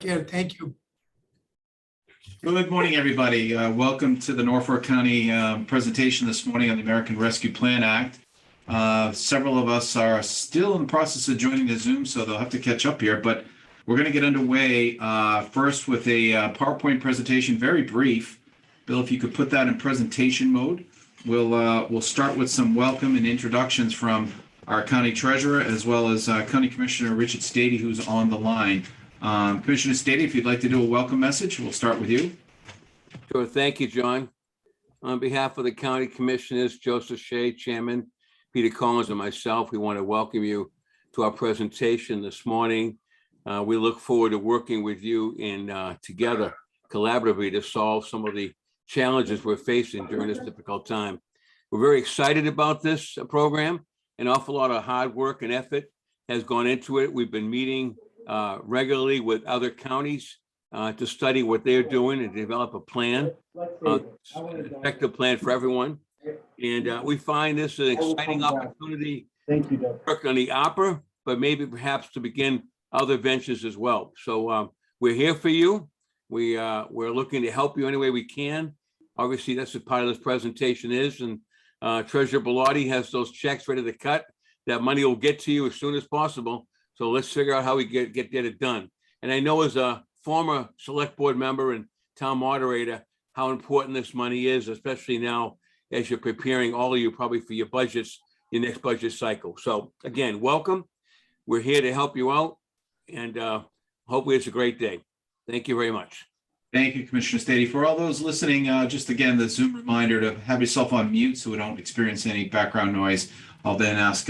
care. Thank you. Good morning, everybody. Welcome to the Norfolk County presentation this morning on the American Rescue Plan Act. Several of us are still in the process of joining the Zoom, so they'll have to catch up here. But we're going to get underway first with a PowerPoint presentation, very brief. Bill, if you could put that in presentation mode. We'll start with some welcome and introductions from our county treasurer, as well as County Commissioner Richard Stady, who's on the line. Commissioner Stady, if you'd like to do a welcome message, we'll start with you. Sure. Thank you, John. On behalf of the county commissioners, Joseph Shea, Chairman, Peter Collins, and myself, we want to welcome you to our presentation this morning. We look forward to working with you together collaboratively to solve some of the challenges we're facing during this difficult time. We're very excited about this program. An awful lot of hard work and effort has gone into it. We've been meeting regularly with other counties to study what they're doing and develop a plan, an effective plan for everyone. And we find this an exciting opportunity to work on the ARPA, but maybe perhaps to begin other ventures as well. So we're here for you. We're looking to help you any way we can. Obviously, that's what part of this presentation is. And Treasurer Bellotti has those checks ready to cut. That money will get to you as soon as possible. So let's figure out how we get it done. And I know as a former select board member and town moderator, how important this money is, especially now as you're preparing, all of you probably for your budgets, your next budget cycle. So again, welcome. We're here to help you out, and hopefully it's a great day. Thank you very much. Thank you, Commissioner Stady. For all those listening, just again, the Zoom reminder to have yourself on mute so we don't experience any background noise. I'll then ask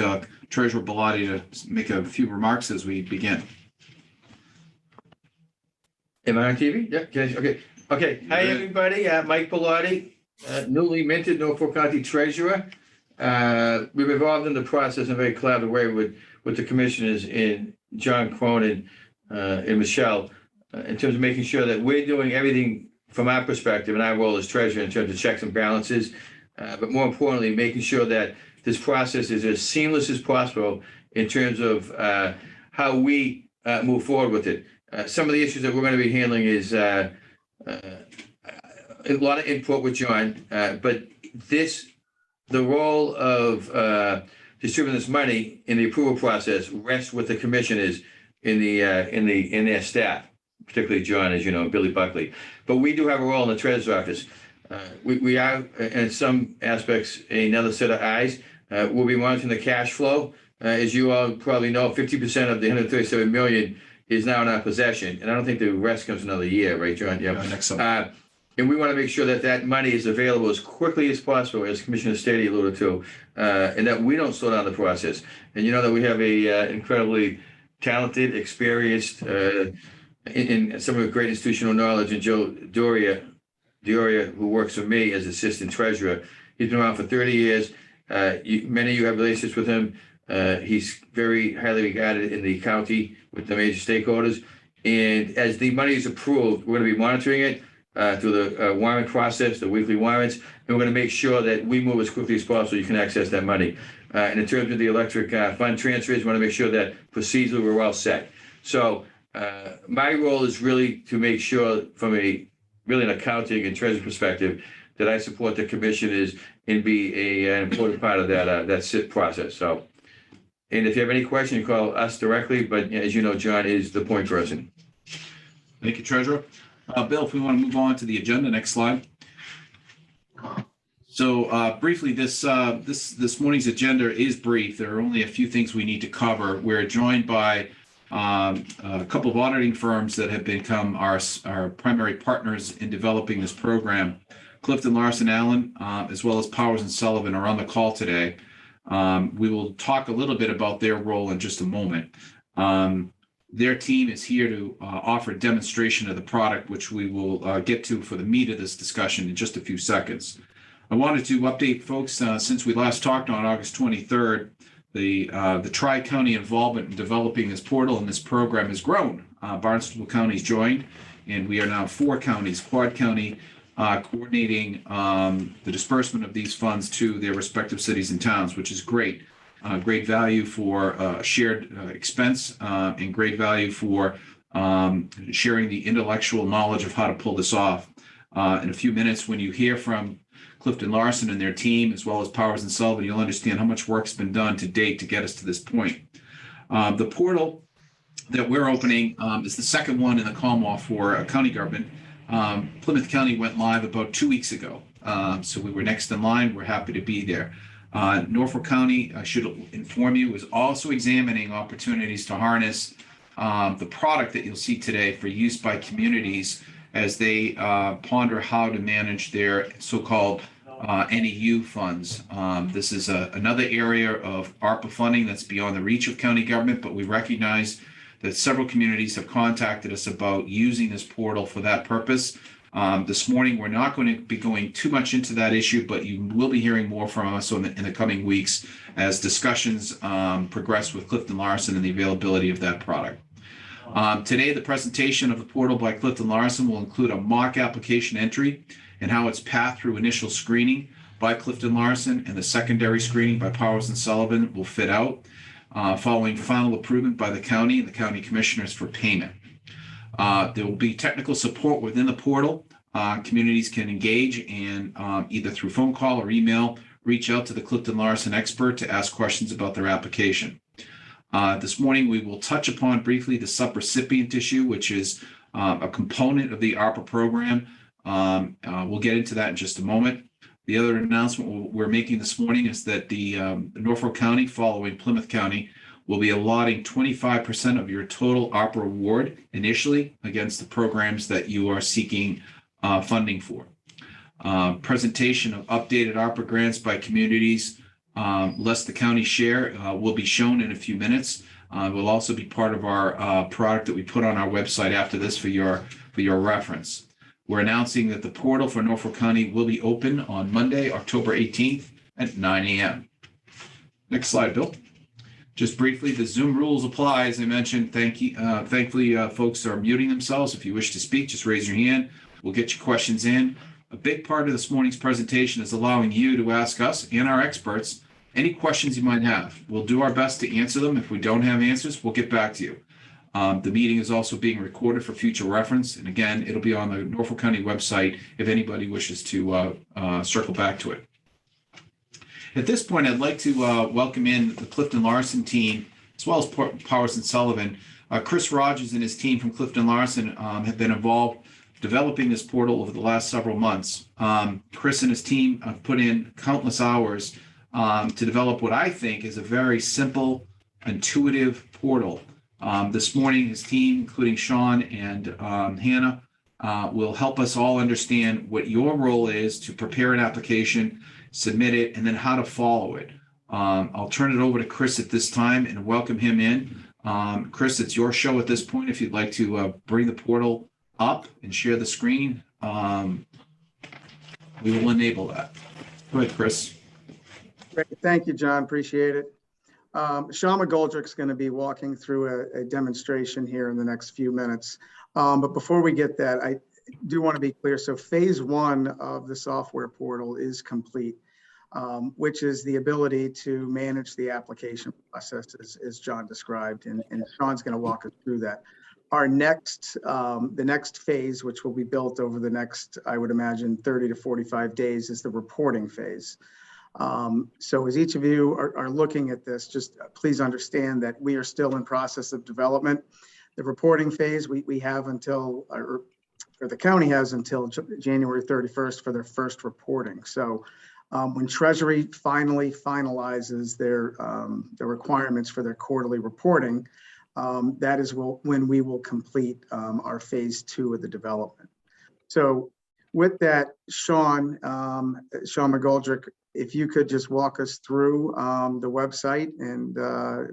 Treasurer Bellotti to make a few remarks as we begin. Am I on TV? Yeah, okay. Hi, everybody. Mike Bellotti, newly minted Norfolk County Treasurer. We've involved in the process in a very collaborative way with the commissioners in John Cronin and Michelle in terms of making sure that we're doing everything from our perspective and our role as treasurer in terms of checks and balances, but more importantly, making sure that this process is as seamless as possible in terms of how we move forward with it. Some of the issues that we're going to be handling is a lot of input with John, but the role of distributing this money in the approval process rests with the commissioners in their staff, particularly John, as you know, Billy Buckley. But we do have a role in the treasurer's office. We are, in some aspects, another set of eyes. We'll be monitoring the cash flow. As you all probably know, 50% of the 137 million is now in our possession. And I don't think the rest comes another year, right, John? Yeah. Next summer. And we want to make sure that that money is available as quickly as possible, as Commissioner Stady alluded to, and that we don't slow down the process. And you know that we have a incredibly talented, experienced, in some of the great institutional knowledge, and Joe Doria, who works for me as assistant treasurer. He's been around for 30 years. Many of you have relationships with him. He's very highly regarded in the county with the major stakeholders. And as the money is approved, we're going to be monitoring it through the warrant process, the weekly warrants, and we're going to make sure that we move as quickly as possible. You can access that money. And in terms of the electric fund transfers, we want to make sure that procedurally we're well set. So my role is really to make sure, from an accounting and treasury perspective, that I support the commissioners and be an important part of that SIP process. So, and if you have any questions, you call us directly. But as you know, John is the point person. Thank you, Treasurer. Bill, if we want to move on to the agenda, next slide. So briefly, this morning's agenda is brief. There are only a few things we need to cover. We're joined by a couple of auditing firms that have become our primary partners in developing this program. Clifton Larson Allen, as well as Powers and Sullivan, are on the call today. We will talk a little bit about their role in just a moment. Their team is here to offer a demonstration of the product, which we will get to for the meat of this discussion in just a few seconds. I wanted to update folks since we last talked on August 23rd. The Tri-County involvement in developing this portal and this program has grown. Barnstable County's joined, and we are now 4 counties, Quad County, coordinating the disbursement of these funds to their respective cities and towns, which is great. Great value for shared expense and great value for sharing the intellectual knowledge of how to pull this off. In a few minutes, when you hear from Clifton Larson and their team, as well as Powers and Sullivan, you'll understand how much work's been done to date to get us to this point. The portal that we're opening is the second one in the Commonwealth for county government. Plymouth County went live about 2 weeks ago, so we were next in line. We're happy to be there. Norfolk County, I should inform you, is also examining opportunities to harness the product that you'll see today for use by communities as they ponder how to manage their so-called NEU funds. This is another area of ARPA funding that's beyond the reach of county government, but we recognize that several communities have contacted us about using this portal for that purpose. This morning, we're not going to be going too much into that issue, but you will be hearing more from us in the coming weeks as discussions progress with Clifton Larson and the availability of that product. Today, the presentation of the portal by Clifton Larson will include a mock application entry and how it's passed through initial screening by Clifton Larson and the secondary screening by Powers and Sullivan will fit out, following final approval by the county and the county commissioners for payment. There will be technical support within the portal. Communities can engage and either through phone call or email, reach out to the Clifton Larson expert to ask questions about their application. This morning, we will touch upon briefly the subrecipient issue, which is a component of the ARPA program. We'll get into that in just a moment. The other announcement we're making this morning is that the Norfolk County, following Plymouth County, will be allotting 25% of your total ARPA award initially against the programs that you are seeking funding for. Presentation of updated ARPA grants by communities, less the county share, will be shown in a few minutes. Will also be part of our product that we put on our website after this for your reference. We're announcing that the portal for Norfolk County will be open on Monday, October 18th at 9 a.m. Next slide, Bill. Just briefly, the Zoom rules apply. As I mentioned, thankfully, folks are muting themselves. If you wish to speak, just raise your hand. We'll get your questions in. A big part of this morning's presentation is allowing you to ask us and our experts any questions you might have. We'll do our best to answer them. If we don't have answers, we'll get back to you. The meeting is also being recorded for future reference. And again, it'll be on the Norfolk County website if anybody wishes to circle back to it. At this point, I'd like to welcome in the Clifton Larson team, as well as Powers and Sullivan. Chris Rogers and his team from Clifton Larson have been involved developing this portal over the last several months. Chris and his team have put in countless hours to develop what I think is a very simple, intuitive portal. This morning, his team, including Sean and Hannah, will help us all understand what your role is to prepare an application, submit it, and then how to follow it. I'll turn it over to Chris at this time and welcome him in. Chris, it's your show at this point. If you'd like to bring the portal up and share the screen, we will enable that. Go ahead, Chris. Great. Thank you, John. Appreciate it. Sean McGoldrick's going to be walking through a demonstration here in the next few minutes. But before we get that, I do want to be clear. So phase one of the software portal is complete, which is the ability to manage the application process as John described. And Sean's going to walk us through that. Our next, the next phase, which will be built over the next, I would imagine, 30 to 45 days, is the reporting phase. So as each of you are looking at this, just please understand that we are still in process of development. The reporting phase, we have until, or the county has until January 31st for their first reporting. So when Treasury finally finalizes their requirements for their quarterly reporting, that is when we will complete our phase two of the development. So with that, Sean McGoldrick, if you could just walk us through the website and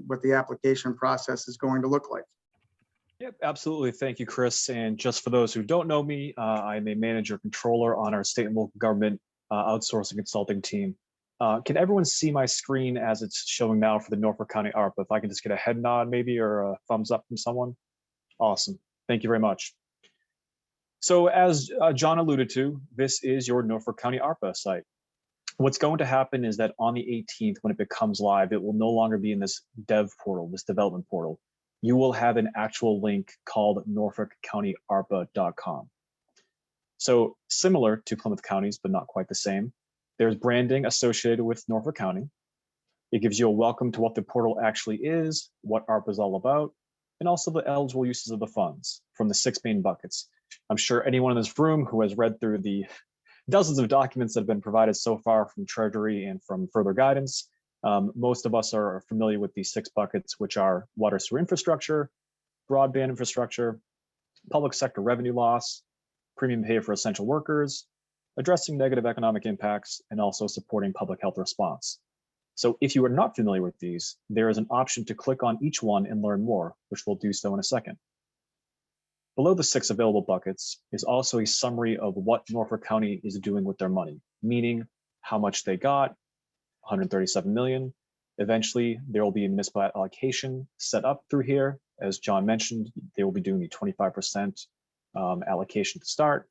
what the application process is going to look like. Yep, absolutely. Thank you, Chris. And just for those who don't know me, I'm a manager controller on our state and local government outsourcing consulting team. Can everyone see my screen as it's showing now for the Norfolk County ARPA? If I can just get a head nod maybe or a thumbs up from someone. Awesome. Thank you very much. So as John alluded to, this is your Norfolk County ARPA site. What's going to happen is that on the 18th, when it becomes live, it will no longer be in this dev portal, this development portal. you will have an actual link called norfolkcountyarpa.com. So similar to Plymouth County's, but not quite the same, there's branding associated with Norfolk County. It gives you a welcome to what the portal actually is, what ARPA is all about, and also the eligible uses of the funds from the 6 main buckets. I'm sure anyone in this room who has read through the dozens of documents that have been provided so far from Treasury and from further guidance, most of us are familiar with these 6 buckets, which are water sewer infrastructure, broadband infrastructure, public sector revenue loss, premium pay for essential workers, addressing negative economic impacts, and also supporting public health response. So if you are not familiar with these, there is an option to click on each one and learn more, which we'll do so in a second. Below the 6 available buckets is also a summary of what Norfolk County is doing with their money, meaning how much they got, 137 million. Eventually, there will be a municipal allocation set up through here. As John mentioned, they will be doing the 25% allocation to start.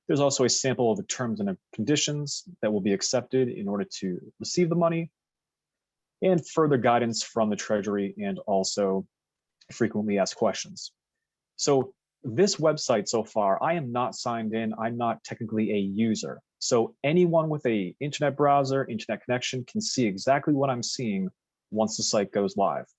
There's also a sample of the terms and conditions that will be accepted in order to receive the money, and further guidance from the Treasury and also frequently asked questions. So this website so far, I am not signed in. I'm not technically a user. So anyone with a internet browser, internet connection can see exactly what I'm seeing once the site goes live,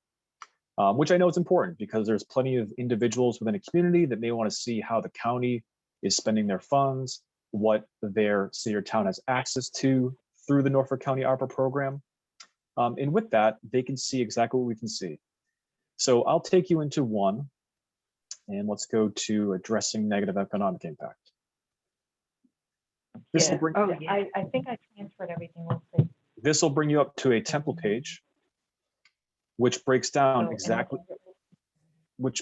which I know is important because there's plenty of individuals within a community that may want to see how the county is spending their funds, what their city or town has access to through the Norfolk County ARPA program. And with that, they can see exactly what we can see. So I'll take you into one, and let's go to addressing negative economic impact. This will bring, I think I transferred everything. We'll see. this will bring you up to a template page, which breaks down So, exactly, which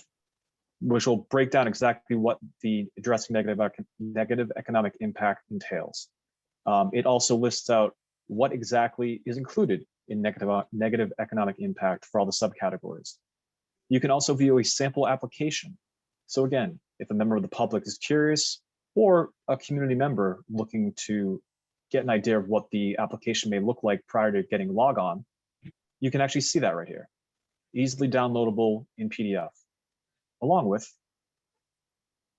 will break down exactly what the addressing negative economic impact entails. It also lists out what exactly is included in negative economic impact for all the subcategories. You can also view a sample application. So again, if a member of the public is curious or a community member looking to get an idea of what the application may look like prior to getting log on, you can actually see that right here, easily downloadable in PDF, along with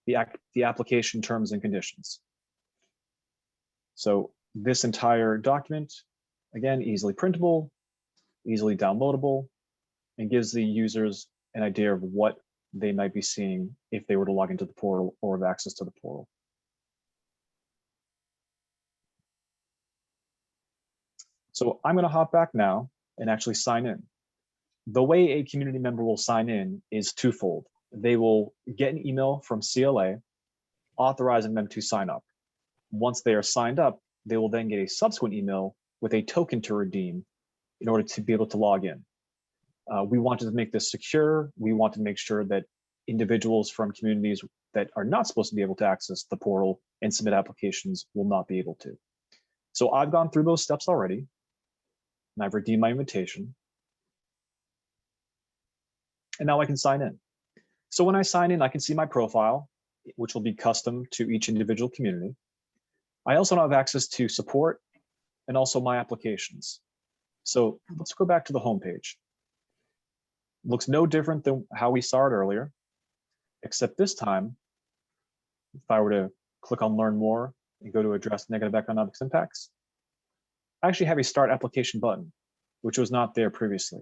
the application terms and conditions. So this entire document, again, easily printable, easily downloadable, and gives the users an idea of what they might be seeing if they were to log into the portal or have access to the portal. So I'm going to hop back now and actually sign in. The way a community member will sign in is twofold. They will get an email from CLA authorizing them to sign up. Once they are signed up, they will then get a subsequent email with a token to redeem in order to be able to log in. We wanted to make this secure. We want to make sure that individuals from communities that are not supposed to be able to access the portal and submit applications will not be able to. So I've gone through those steps already, and I've redeemed my invitation. And now I can sign in. So when I sign in, I can see my profile, which will be custom to each individual community. I also now have access to support and also my applications. So let's go back to the home page. Looks no different than how we saw it earlier, except this time, if I were to click on learn more and go to address negative economic impacts, I actually have a start application button, which was not there previously.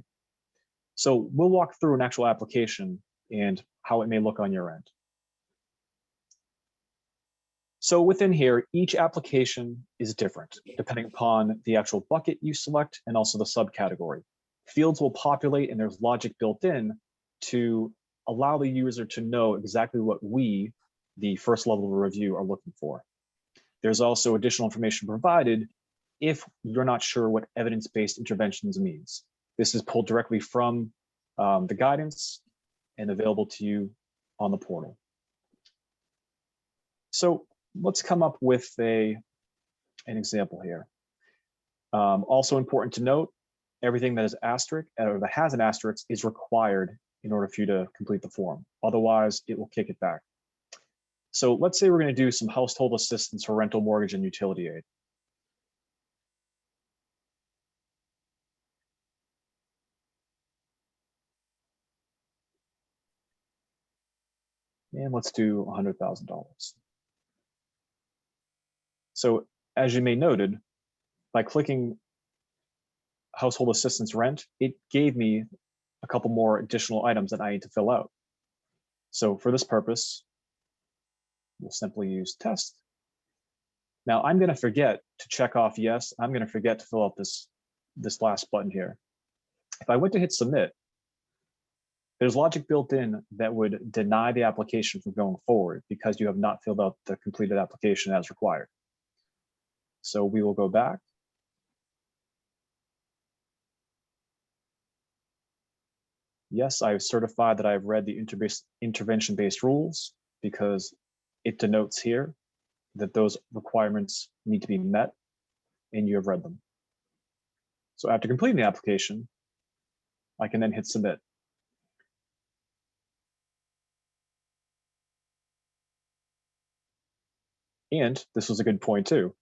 So we'll walk through an actual application and how it may look on your end. So within here, each application is different depending upon the actual bucket you select and also the subcategory. Fields will populate and there's logic built in to allow the user to know exactly what we, the first level of review, are looking for. There's also additional information provided if you're not sure what evidence-based interventions means. This is pulled directly from the guidance and available to you on the portal. So let's come up with an example here. Also important to note, everything that is asterisk or that has an asterisk is required in order for you to complete the form. Otherwise, it will kick it back. So let's say we're going to do some household assistance for rental mortgage and utility aid. And let's do $100,000. So as you may noted, by clicking household assistance rent, it gave me a couple more additional items that I need to fill out. So for this purpose, we'll simply use test. Now I'm going to forget to check off yes. I'm going to forget to fill out this last button here. If I went to hit submit, there's logic built in that would deny the application from going forward because you have not filled out the completed application as required. So we will go back. Yes, I've certified that I've read the intervention-based rules because it denotes here that those requirements need to be met and you have read them. So after completing the application, I can then hit submit. And this was a good point too.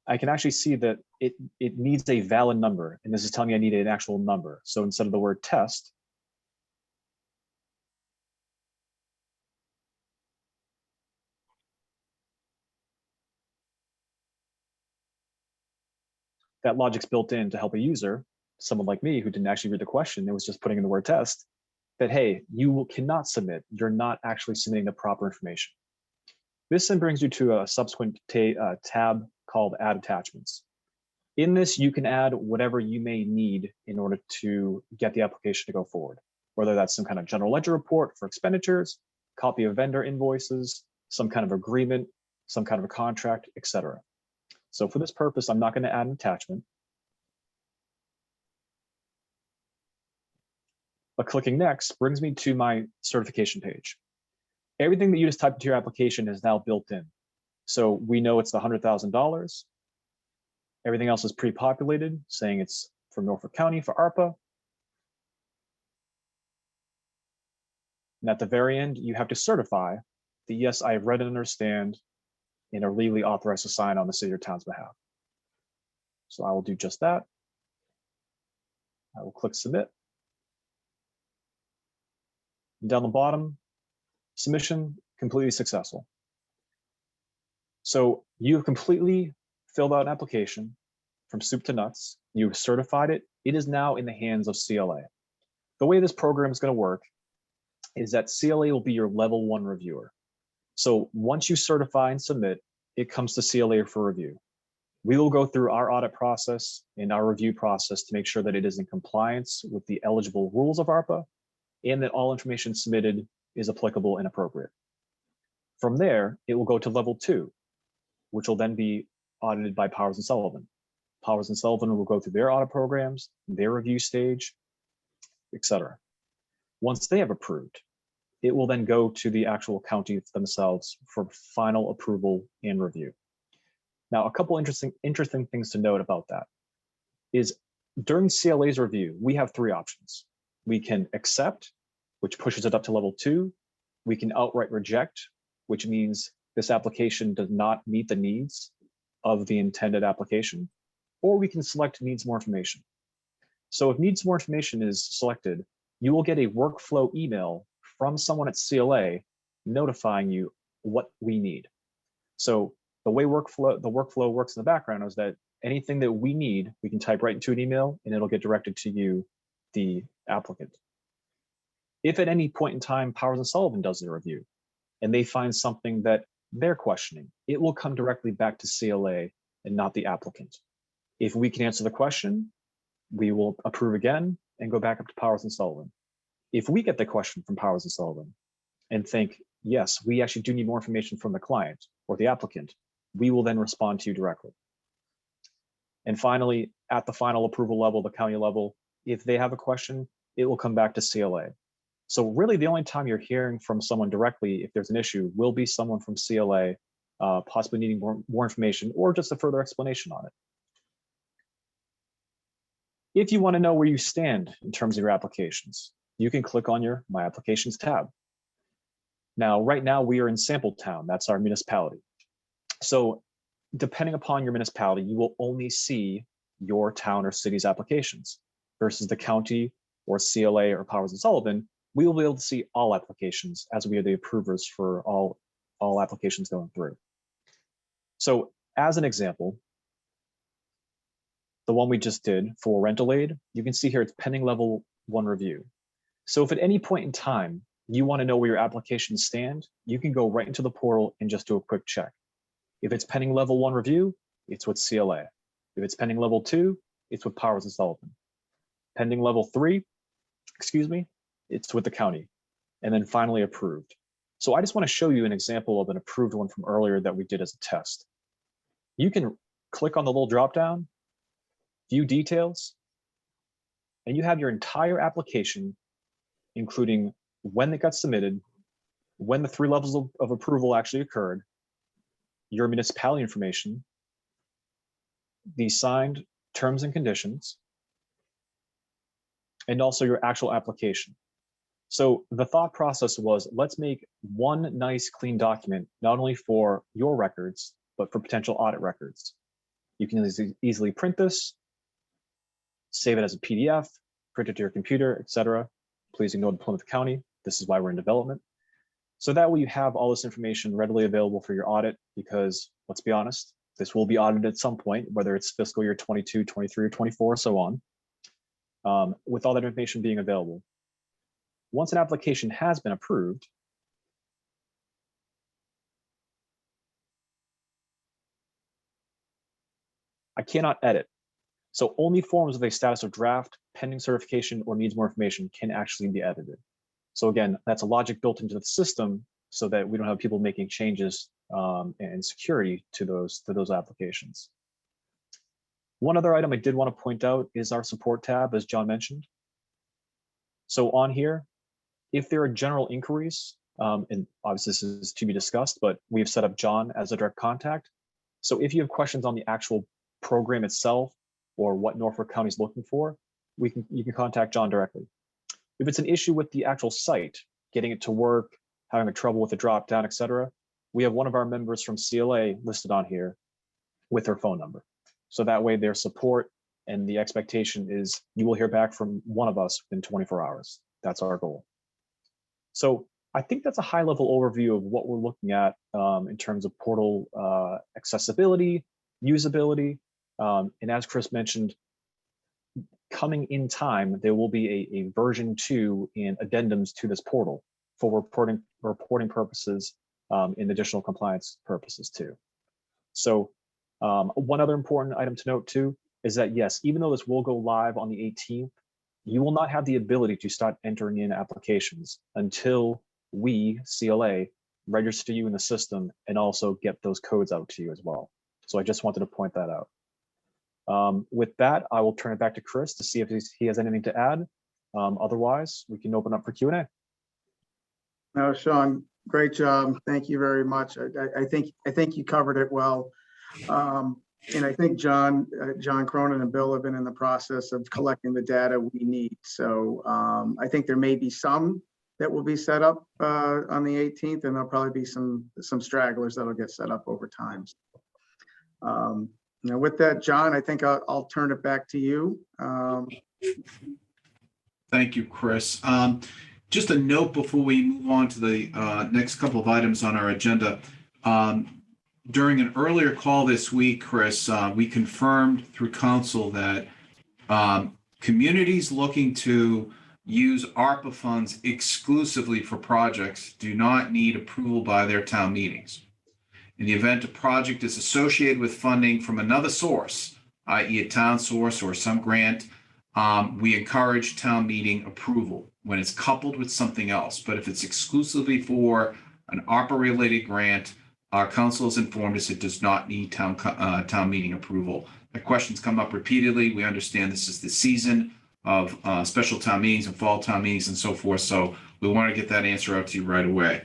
I can actually see that it needs a valid number, and this is telling me I need an actual number. So instead of the word test, that logic's built in to help a user, someone like me who didn't actually read the question, it was just putting in the word test, that, hey, you cannot submit. You're not actually submitting the proper information. This then brings you to a subsequent tab called Add Attachments. In this, you can add whatever you may need in order to get the application to go forward, whether that's some kind of general ledger report for expenditures, copy of vendor invoices, some kind of agreement, some kind of a contract, etc. So for this purpose, I'm not going to add an attachment. But clicking next brings me to my certification page. Everything that you just typed into your application is now built in. So we know it's the $100,000. Everything else is pre-populated, saying it's from Norfolk County for ARPA. And at the very end, you have to certify that, yes, I have read and understand and are legally authorized to sign on the city or town's behalf. So I will do just that. I will click submit. And down the bottom, submission completely successful. So you have completely filled out an application from soup to nuts. You've certified it. It is now in the hands of CLA. The way this program is going to work is that CLA will be your level 1 reviewer. So once you certify and submit, it comes to CLA for review. We will go through our audit process and our review process to make sure that it is in compliance with the eligible rules of ARPA and that all information submitted is applicable and appropriate. From there, it will go to level 2, which will then be audited by Powers and Sullivan. Powers and Sullivan will go through their audit programs, their review stage, etc. Once they have approved, it will then go to the actual county themselves for final approval and review. Now, a couple interesting things to note about that is during CLA's review, we have 3 options. We can accept, which pushes it up to level 2. We can outright reject, which means this application does not meet the needs of the intended application, or we can select needs more information. So if needs more information is selected, you will get a workflow email from someone at CLA notifying you what we need. So the way the workflow works in the background is that anything that we need, we can type right into an email and it'll get directed to you, the applicant. If at any point in time Powers and Sullivan does their review and they find something that they're questioning, it will come directly back to CLA and not the applicant. If we can answer the question, we will approve again and go back up to Powers and Sullivan. If we get the question from Powers and Sullivan and think, yes, we actually do need more information from the client or the applicant, we will then respond to you directly. And finally, at the final approval level, the county level, if they have a question, it will come back to CLA. So really the only time you're hearing from someone directly if there's an issue will be someone from CLA, possibly needing more information or just a further explanation on it. If you want to know where you stand in terms of your applications, you can click on your My Applications tab. Now, right now we are in Sample Town, that's our municipality. So depending upon your municipality, you will only see your town or city's applications versus the county or CLA or Powers and Sullivan we will be able to see all applications as we are the approvers for all applications going through. So as an example, the one we just did for rental aid, you can see here it's pending level 1 review. So if at any point in time you want to know where your applications stand, you can go right into the portal and just do a quick check. If it's pending level 1 review, it's with CLA. If it's pending level 2, it's with Powers and Sullivan. Pending level 3, it's with the county. And then finally approved. So I just want to show you an example of an approved one from earlier that we did as a test. You can click on the little drop down, view details, and you have your entire application, including when it got submitted, when the 3 levels of approval actually occurred, your municipality information, the signed terms and conditions, and also your actual application. So the thought process was, let's make one nice clean document, not only for your records, but for potential audit records. You can easily print this, save it as a PDF, print it to your computer, etc. Please ignore the Plymouth County. This is why we're in development. So that way you have all this information readily available for your audit, because let's be honest, this will be audited at some point, whether it's fiscal year 22, 23, or 24, so on, with all that information being available. Once an application has been approved, I cannot edit. So only forms with a status of draft, pending certification, or needs more information can actually be edited. So again, that's a logic built into the system so that we don't have people making changes and security to those applications. One other item I did want to point out is our support tab, as John mentioned. So on here, if there are general inquiries, and obviously this is to be discussed, but we've set up John as a direct contact. So if you have questions on the actual program itself or what Norfolk County is looking for, you can contact John directly. If it's an issue with the actual site, getting it to work, having a trouble with the drop down, etc., we have one of our members from CLA listed on here with her phone number. So that way their support and the expectation is you will hear back from one of us within 24 hours. That's our goal. So I think that's a high level overview of what we're looking at in terms of portal accessibility, usability. And as Chris mentioned, coming in time, there will be a version 2 and addendums to this portal for reporting purposes and additional compliance purposes too. So one other important item to note too is that yes, even though this will go live on the 18th, you will not have the ability to start entering in applications until we, CLA, register you in the system and also get those codes out to you as well. So I just wanted to point that out. With that, I will turn it back to Chris to see if he has anything to add. Otherwise, we can open up for Q&A. No, Sean, great job. Thank you very much. I think you covered it well. And I think John Cronin and Bill have been in the process of collecting the data we need. So I think there may be some that will be set up on the 18th, and there'll probably be some stragglers that'll get set up over time. Now with that, John, I think I'll turn it back to you. Thank you, Chris. Just a note before we move on to the next couple of items on our agenda. During an earlier call this week, Chris, we confirmed through council that communities looking to use ARPA funds exclusively for projects do not need approval by their town meetings. In the event a project is associated with funding from another source, i.e. a town source or some grant, we encourage town meeting approval when it's coupled with something else. But if it's exclusively for an ARPA-related grant, our council has informed us it does not need town meeting approval. The questions come up repeatedly. We understand this is the season of special town meetings and fall town meetings and so forth. So we want to get that answer out to you right away.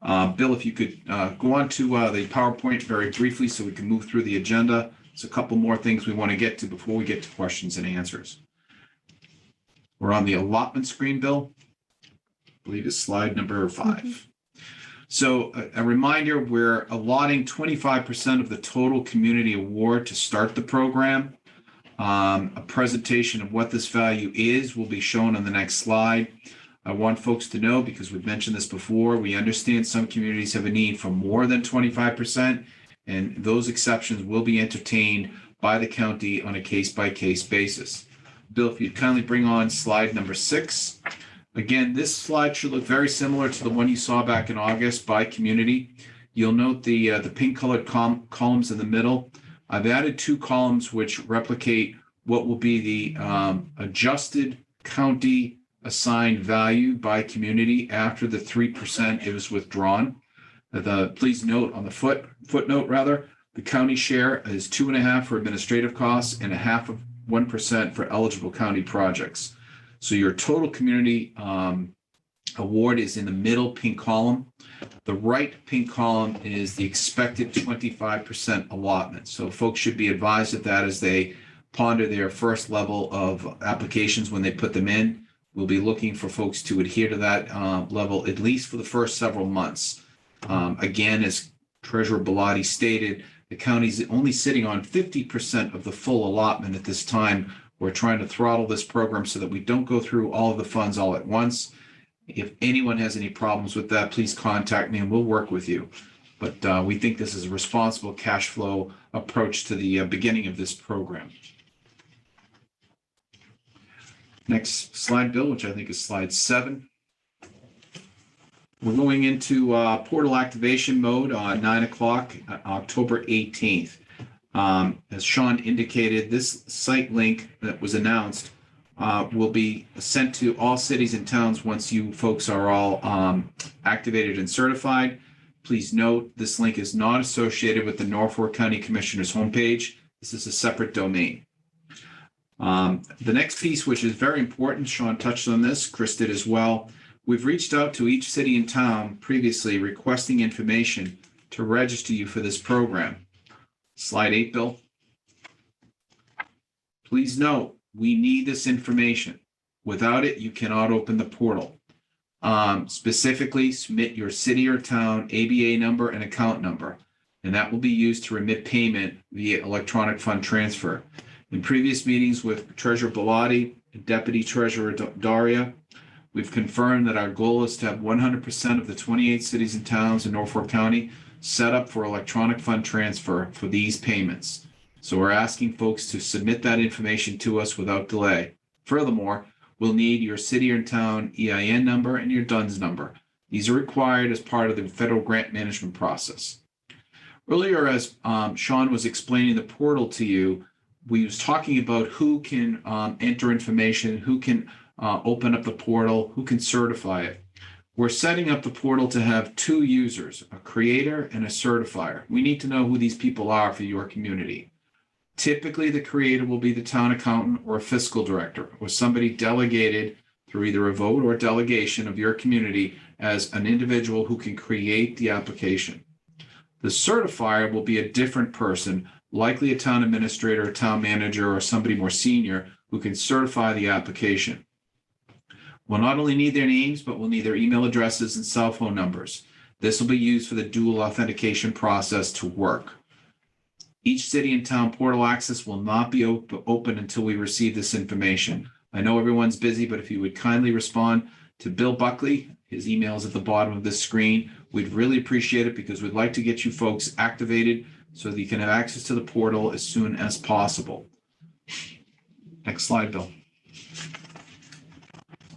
Bill, if you could go on to the PowerPoint very briefly so we can move through the agenda. There's a couple more things we want to get to before we get to questions and answers. We're on the allotment screen, Bill. I believe it's slide number 5. So a reminder, we're allotting 25% of the total community award to start the program. A presentation of what this value is will be shown on the next slide. I want folks to know, because we've mentioned this before, we understand some communities have a need for more than 25%, and those exceptions will be entertained by the county on a case-by-case basis. Bill, if you'd kindly bring on slide number 6. Again, this slide should look very similar to the one you saw back in August by community. You'll note the pink colored columns in the middle. I've added 2 columns which replicate what will be the adjusted county assigned value by community after the 3% is withdrawn. Please note on the footnote rather, the county share is 2.5% for administrative costs and 0.5% for eligible county projects. So your total community award is in the middle pink column. The right pink column is the expected 25% allotment. So folks should be advised of that as they ponder their first level of applications when they put them in. We'll be looking for folks to adhere to that level at least for the first several months. Again, as Treasurer Bellotti stated, the county's only sitting on 50% of the full allotment at this time. We're trying to throttle this program so that we don't go through all of the funds all at once. If anyone has any problems with that, please contact me and we'll work with you. But we think this is a responsible cash flow approach to the beginning of this program. Next slide, Bill, which I think is slide 7. We're going into portal activation mode on 9 o'clock, October 18th. As Sean indicated, this site link that was announced will be sent to all cities and towns once you folks are all activated and certified. Please note, this link is not associated with the Norfolk County Commissioner's homepage. This is a separate domain. The next piece, which is very important, Sean touched on this, Chris did as well. We've reached out to each city and town previously requesting information to register you for this program. Slide 8, Bill. Please note, we need this information. Without it, you cannot open the portal. Specifically, submit your city or town ABA number and account number, and that will be used to remit payment via electronic fund transfer. In previous meetings with Treasurer Bellotti and Deputy Treasurer Daria, we've confirmed that our goal is to have 100% of the 28 cities and towns in Norfolk County set up for electronic fund transfer for these payments. So we're asking folks to submit that information to us without delay. Furthermore, we'll need your city or town EIN number and your DUNS number. These are required as part of the federal grant management process. Earlier, as Sean was explaining the portal to you, we was talking about who can enter information, who can open up the portal, who can certify it. We're setting up the portal to have 2 users, a creator and a certifier. We need to know who these people are for your community. Typically, the creator will be the town accountant or a fiscal director or somebody delegated through either a vote or delegation of your community as an individual who can create the application. The certifier will be a different person, likely a town administrator, a town manager, or somebody more senior who can certify the application. We'll not only need their names, but we'll need their email addresses and cell phone numbers. This will be used for the dual authentication process to work. Each city and town portal access will not be open until we receive this information. I know everyone's busy, but if you would kindly respond to Bill Buckley, his email is at the bottom of this screen. We'd really appreciate it because we'd like to get you folks activated so that you can have access to the portal as soon as possible. Next slide, Bill.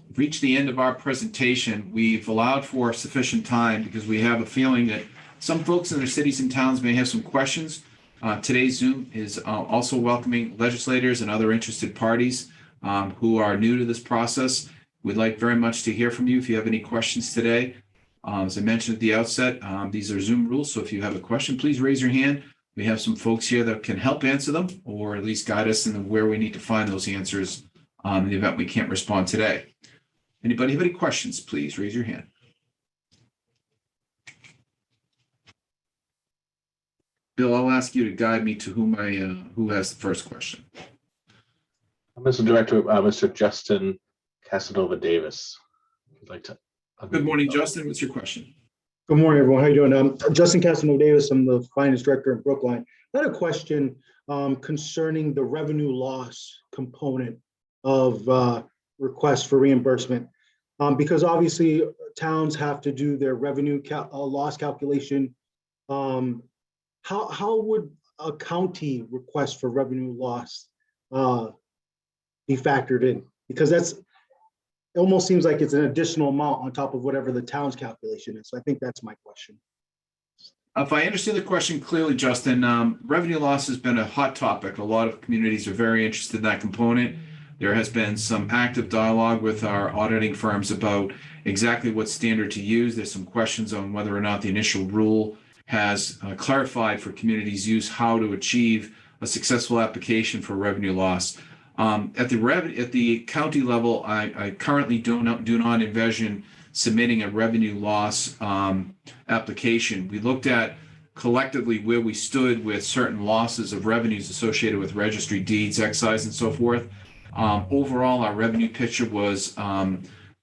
We've reached the end of our presentation. We've allowed for sufficient time because we have a feeling that some folks in their cities and towns may have some questions. Today's Zoom is also welcoming legislators and other interested parties who are new to this process. We'd like very much to hear from you if you have any questions today. As I mentioned at the outset, these are Zoom rules, so if you have a question, please raise your hand. We have some folks here that can help answer them or at least guide us in where we need to find those answers in the event we can't respond today. Anybody have any questions, please raise your hand. Bill, I'll ask you to guide me to who has the first question. Mr. Director, Mr. Justin Casanova Davis. I'd like to. Good morning, Justin. What's your question? Good morning, everyone. How are you doing? Justin Casanova Davis. I'm the finance director in Brookline. I had a question concerning the revenue loss component of requests for reimbursement. Because obviously towns have to do their revenue loss calculation. How would a county request for revenue loss be factored in? Because it almost seems like it's an additional amount on top of whatever the town's calculation is. So I think that's my question. If I understand the question clearly, Justin, revenue loss has been a hot topic. A lot of communities are very interested in that component. There has been some active dialogue with our auditing firms about exactly what standard to use. There's some questions on whether or not the initial rule has clarified for communities' use how to achieve a successful application for revenue loss. At the county level, I currently do not envision submitting a revenue loss application. We looked at collectively where we stood with certain losses of revenues associated with registry deeds, excise, and so forth. Overall, our revenue picture was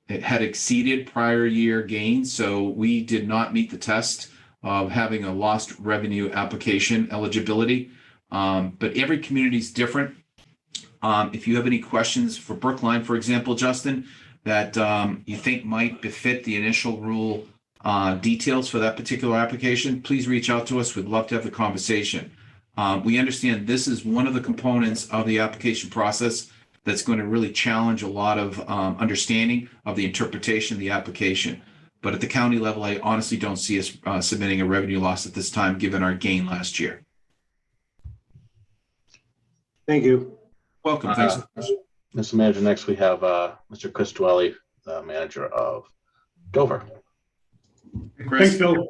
it had exceeded prior year gains, so we did not meet the test of having a lost revenue application eligibility. But every community is different. If you have any questions for Brookline, for example, Justin, that you think might befit the initial rule details for that particular application, please reach out to us. We'd love to have the conversation. We understand this is one of the components of the application process that's going to really challenge a lot of understanding of the interpretation of the application. But at the county level, I honestly don't see us submitting a revenue loss at this time, given our gain last year. Thank you. Welcome. Thanks. Mr. Manager, next we have Mr. Chris Dwelly, the manager of Dover. Chris. Thanks, Bill.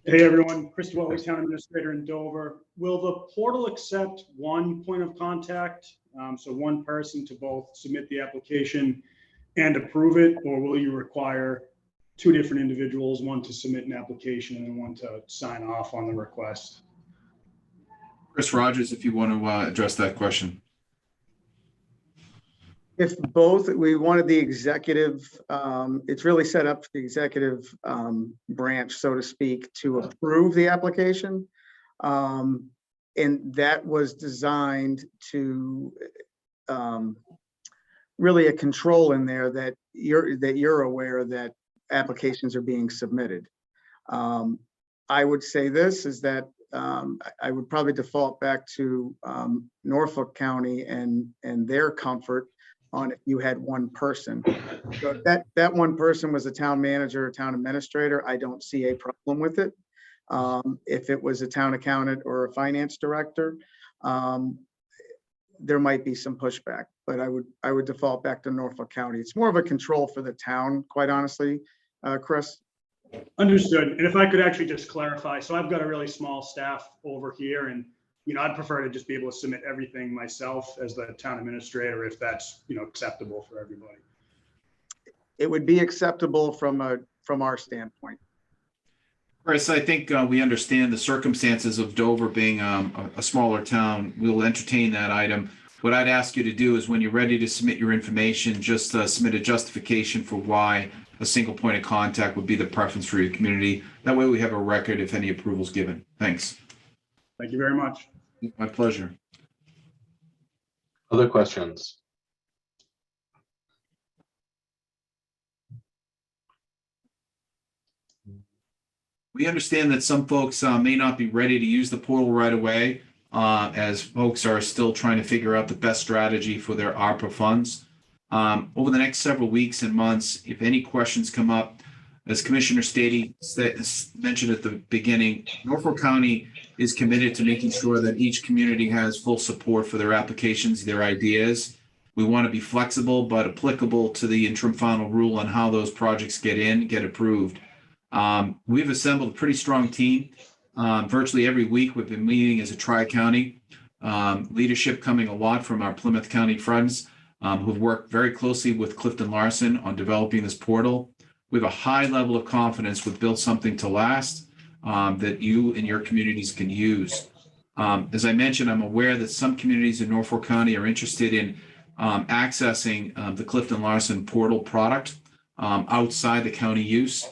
Hey, everyone. Chris Dwelly, Town Administrator in Dover. Will the portal accept one point of contact, so one person to both submit the application and approve it, or will you require two different individuals, one to submit an application and then one to sign off on the request? Chris Rogers, if you want to address that question. If both, we wanted the executive, it's really set up for the executive branch, so to speak, to approve the application. And that was designed to really a control in there that you're aware that applications are being submitted. I would say this is that I would probably default back to Norfolk County and their comfort on if you had one person. So if that one person was a town manager or town administrator, I don't see a problem with it. If it was a town accountant or a finance director, there might be some pushback, but I would default back to Norfolk County. It's more of a control for the town, quite honestly, Chris. Understood. And if I could actually just clarify, so I've got a really small staff over here, and I'd prefer to just be able to submit everything myself as the town administrator, if that's acceptable for everybody. It would be acceptable from our standpoint. Chris, I think we understand the circumstances of Dover being a smaller town. We'll entertain that item. What I'd ask you to do is when you're ready to submit your information, just submit a justification for why a single point of contact would be the preference for your community. That way we have a record if any approval's given. Thanks. Thank you very much. My pleasure. Other questions? We understand that some folks may not be ready to use the portal right away, as folks are still trying to figure out the best strategy for their ARPA funds. Over the next several weeks and months, if any questions come up, as Commissioner Stady mentioned at the beginning, Norfolk County is committed to making sure that each community has full support for their applications, their ideas. We want to be flexible but applicable to the interim final rule on how those projects get approved. We've assembled a pretty strong team. Virtually every week we've been meeting as a tri-county. Leadership coming a lot from our Plymouth County friends who've worked very closely with Clifton Larson on developing this portal. We have a high level of confidence we've built something to last that you and your communities can use. As I mentioned, I'm aware that some communities in Norfolk County are interested in accessing the Clifton Larson portal product outside the county use.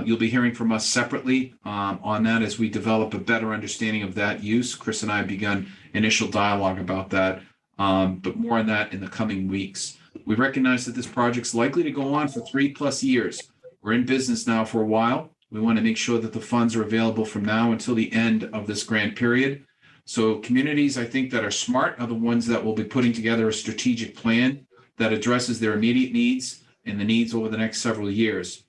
You'll be hearing from us separately on that as we develop a better understanding of that use. Chris and I have begun initial dialogue about that, but more on that in the coming weeks. We recognize that this project's likely to go on for 3+ years. We're in business now for a while. We want to make sure that the funds are available from now until the end of this grant period. So communities, I think, that are smart are the ones that will be putting together a strategic plan that addresses their immediate needs and the needs over the next several years.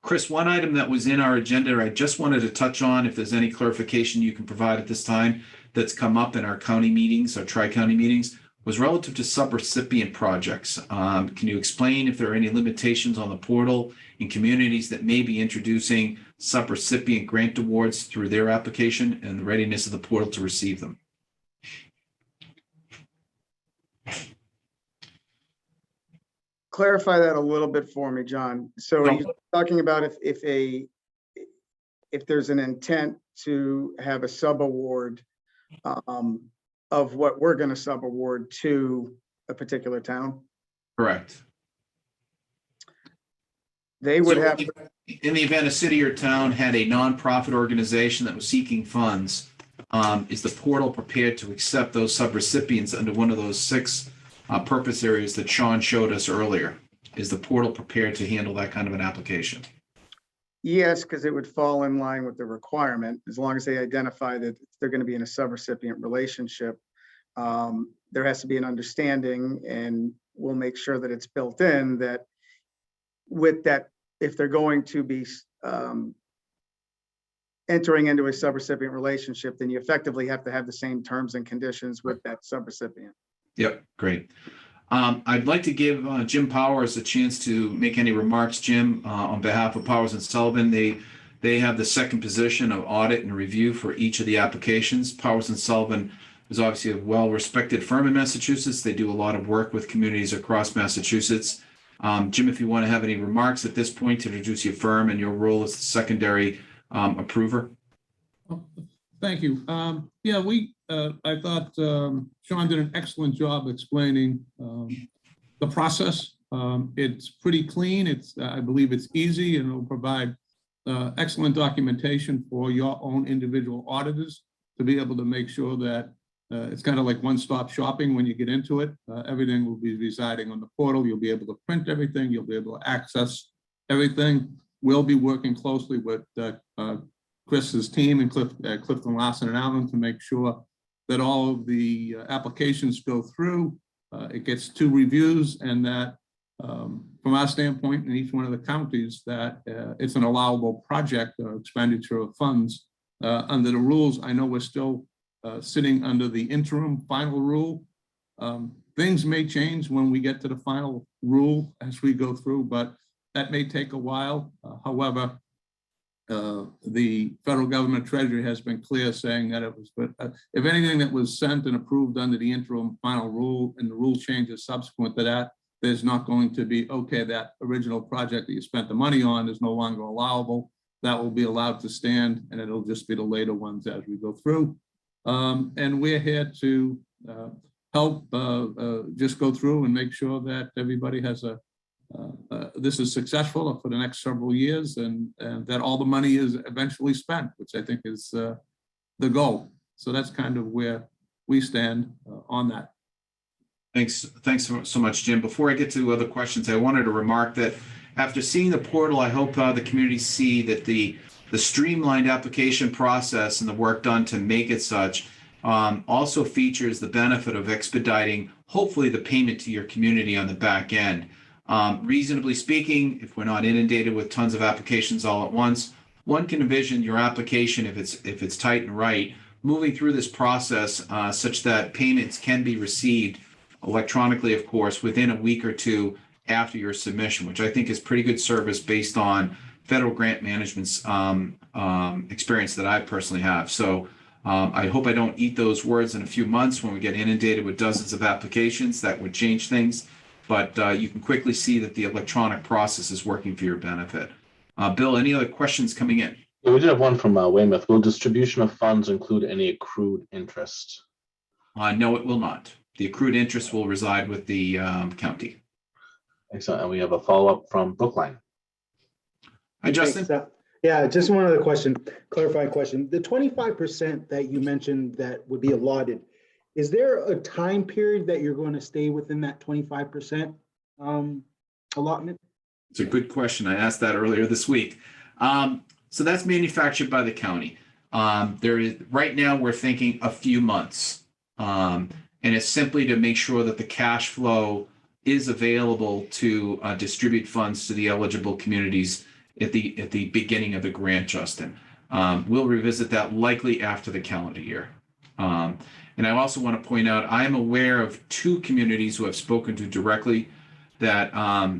Chris, one item that was in our agenda, I just wanted to touch on, if there's any clarification you can provide at this time, that's come up in our county meetings, our tri-county meetings, was relative to subrecipient projects. Can you explain if there are any limitations on the portal in communities that may be introducing subrecipient grant awards through their application and the readiness of the portal to receive them? Clarify that a little bit for me, John. So are you talking about if there's an intent to have a subaward of what we're going to subaward to a particular town? Correct. They would have. In the event a city or town had a nonprofit organization that was seeking funds, is the portal prepared to accept those subrecipients under one of those 6 purpose areas that Sean showed us earlier? Is the portal prepared to handle that kind of an application? Yes, because it would fall in line with the requirement, as long as they identify that they're going to be in a subrecipient relationship. There has to be an understanding, and we'll make sure that it's built in that with that, if they're going to be entering into a subrecipient relationship, then you effectively have to have the same terms and conditions with that subrecipient. Yep, great. I'd like to give Jim Powers a chance to make any remarks. Jim, on behalf of Powers and Sullivan, they have the second position of audit and review for each of the applications. Powers and Sullivan is obviously a well-respected firm in Massachusetts. They do a lot of work with communities across Massachusetts. Jim, if you want to have any remarks at this point to introduce your firm and your role as the secondary approver. Thank you. I thought Sean did an excellent job explaining the process. It's pretty clean. I believe it's easy, and it'll provide excellent documentation for your own individual auditors to be able to make sure that it's kind of like one-stop shopping when you get into it. Everything will be residing on the portal. You'll be able to print everything. You'll be able to access everything. We'll be working closely with Chris's team and Clifton Larson and Allen to make sure that all of the applications go through. It gets 2 reviews, and that from our standpoint in each one of the counties, that it's an allowable project expenditure of funds under the rules. I know we're still sitting under the interim final rule. Things may change when we get to the final rule as we go through, but that may take a while. However, the federal government treasury has been clear saying that it was, if anything that was sent and approved under the interim final rule and the rule changes subsequent to that, there's not going to be, okay, that original project that you spent the money on is no longer allowable. That will be allowed to stand, and it'll just be the later ones as we go through. And we're here to help just go through and make sure that everybody has this is successful for the next several years, and that all the money is eventually spent, which I think is the goal. So that's kind of where we stand on that. Thanks so much, Jim. Before I get to other questions, I wanted to remark that after seeing the portal, I hope the community see that the streamlined application process and the work done to make it such also features the benefit of expediting, hopefully, the payment to your community on the back end. Reasonably speaking, if we're not inundated with tons of applications all at once, one can envision your application, if it's tight and right, moving through this process such that payments can be received electronically, of course, within a week or 2 after your submission, which I think is pretty good service based on federal grant management's experience that I personally have. So I hope I don't eat those words in a few months when we get inundated with dozens of applications. That would change things. But you can quickly see that the electronic process is working for your benefit. Bill, any other questions coming in? Yeah, we did have one from Weymouth. Will distribution of funds include any accrued interest? No, it will not. The accrued interest will reside with the county. Excellent. And we have a follow-up from Brookline. Hi, Justin. Thanks. Yeah, just one other question, clarifying question. The 25% that you mentioned that would be allotted, is there a time period that you're going to stay within that 25% allotment? It's a good question. I asked that earlier this week. So that's manufactured by the county. There is, right now, we're thinking a few months. And it's simply to make sure that the cash flow is available to distribute funds to the eligible communities at the beginning of the grant, Justin. We'll revisit that likely after the calendar year. And I also want to point out, I am aware of 2 communities who I've spoken to directly that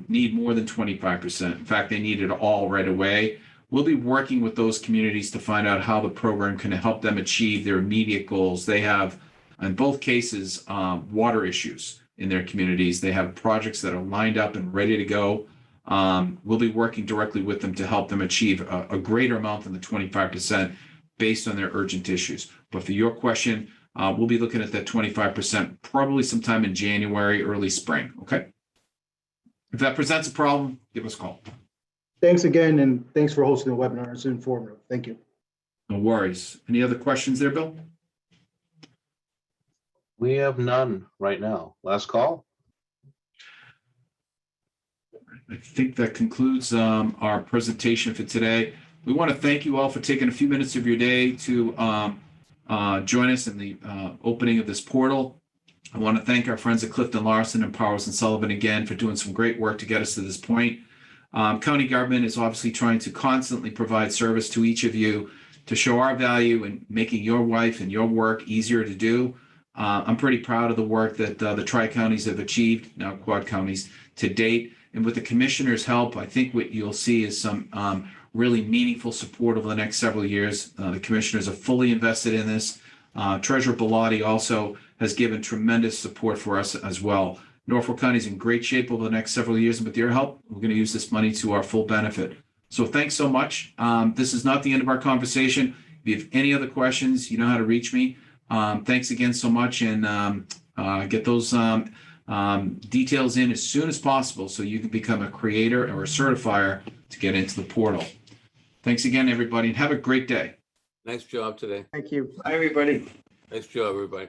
need more than 25%. In fact, they need it all right away. We'll be working with those communities to find out how the program can help them achieve their immediate goals. They have, in both cases, water issues in their communities. They have projects that are lined up and ready to go. We'll be working directly with them to help them achieve a greater amount than the 25% based on their urgent issues. But for your question, we'll be looking at that 25% probably sometime in January, early spring. Okay. If that presents a problem, give us a call. Thanks again, and thanks for hosting the webinar. It's informative. Thank you. No worries. Any other questions there, Bill? We have none right now. Last call. I think that concludes our presentation for today. We want to thank you all for taking a few minutes of your day to join us in the opening of this portal. I want to thank our friends at Clifton Larson and Powers and Sullivan again for doing some great work to get us to this point. County government is obviously trying to constantly provide service to each of you to show our value in making your life and your work easier to do. I'm pretty proud of the work that the tri-counties have achieved, now quad counties, to date. And with the commissioner's help, I think what you'll see is some really meaningful support over the next several years. The commissioners are fully invested in this. Treasurer Bellotti also has given tremendous support for us as well. Norfolk County is in great shape over the next several years, and with your help, we're going to use this money to our full benefit. So thanks so much. This is not the end of our conversation. If you have any other questions, you know how to reach me. Thanks again so much, and get those details in as soon as possible so you can become a creator or a certifier to get into the portal. Thanks again, everybody, and have a great day. Nice job today. Thank you. Hi, everybody. Nice job, everybody.